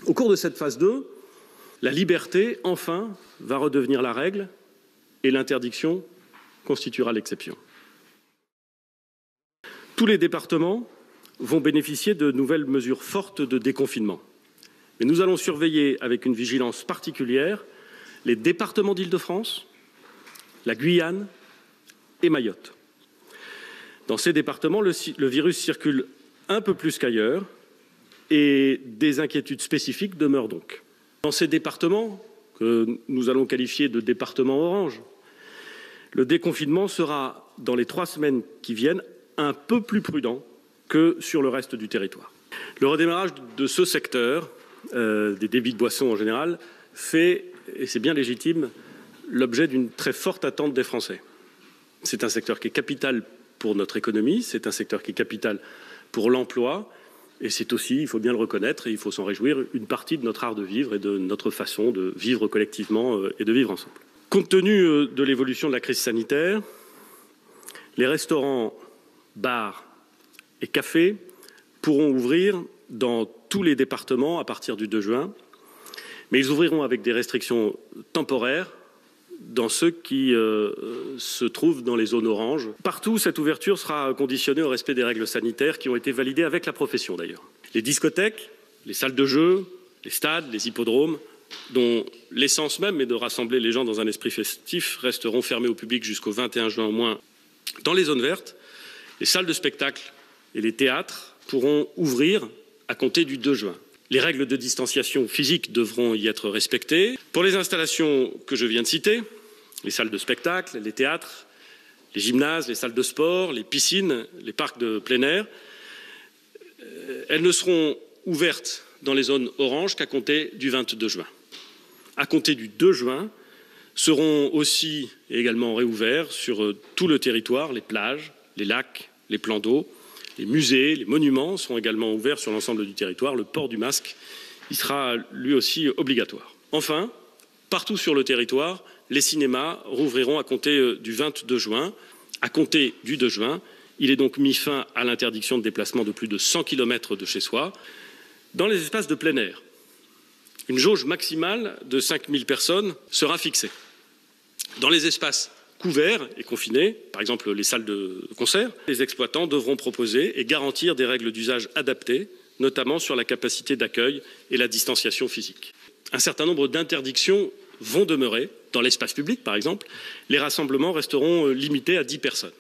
Au cours de cette phase 2, la liberté, enfin, va redevenir la règle et l'interdiction constituera l'exception. Tous les départements vont bénéficier de nouvelles mesures fortes de déconfinement. Mais nous allons surveiller avec une vigilance particulière les départements d'Île-de-France, la Guyane et Mayotte. Dans ces départements, le virus circule un peu plus qu'ailleurs et des inquiétudes spécifiques demeurent donc. Dans ces départements, que nous allons qualifier de départements orange, le déconfinement sera, dans les 3 semaines qui viennent, un peu plus prudent que sur le reste du territoire. Le redémarrage de ce secteur, des débits de boissons en général, fait, et c'est bien légitime, l'objet d'une très forte attente des Français. C'est un secteur qui est capital pour notre économie, c'est un secteur qui est capital pour l'emploi, et c'est aussi, il faut bien le reconnaître, et il faut s'en réjouir, une partie de notre art de vivre et de notre façon de vivre collectivement et de vivre ensemble. Compte tenu de l'évolution de la crise sanitaire, les restaurants, bars et cafés pourront ouvrir dans tous les départements à partir du 2 juin, mais ils ouvriront avec des restrictions temporaires dans ceux qui se trouvent dans les zones oranges. Partout, cette ouverture sera conditionnée au respect des règles sanitaires qui ont été validées avec la profession d'ailleurs. Les discothèques, les salles de jeu, les stades, les hippodromes, dont l'essence même est de rassembler les gens dans un esprit festif, resteront fermés au public jusqu'au 21 juin au moins. Dans les zones vertes, les salles de spectacle et les théâtres pourront ouvrir à compter du 2 juin. Les règles de distanciation physique devront y être respectées. Pour les installations que je viens de citer, les salles de spectacle, les théâtres, les gymnases, les salles de sport, les piscines, les parcs de plein air, elles ne seront ouvertes dans les zones oranges qu'à compter du 22 juin. À compter du 2 juin, seront aussi et également réouverts sur tout le territoire les plages, les lacs, les plans d'eau. Les musées, les monuments seront également ouverts sur l'ensemble du territoire. Le port du masque il sera lui aussi obligatoire. Enfin, partout sur le territoire, les cinémas rouvriront à compter du 22 juin. À compter du 2 juin, il est donc mis fin à l'interdiction de déplacement de plus de 100 km de chez soi. Dans les espaces de plein air, une jauge maximale de 5000 personnes sera fixée. Dans les espaces couverts et confinés, par exemple les salles de concert, les exploitants devront proposer et garantir des règles d'usage adaptées, notamment sur la capacité d'accueil et la distanciation physique. Un certain nombre d'interdictions vont demeurer. Dans l'espace public, par exemple, les rassemblements resteront limités à 10 personnes.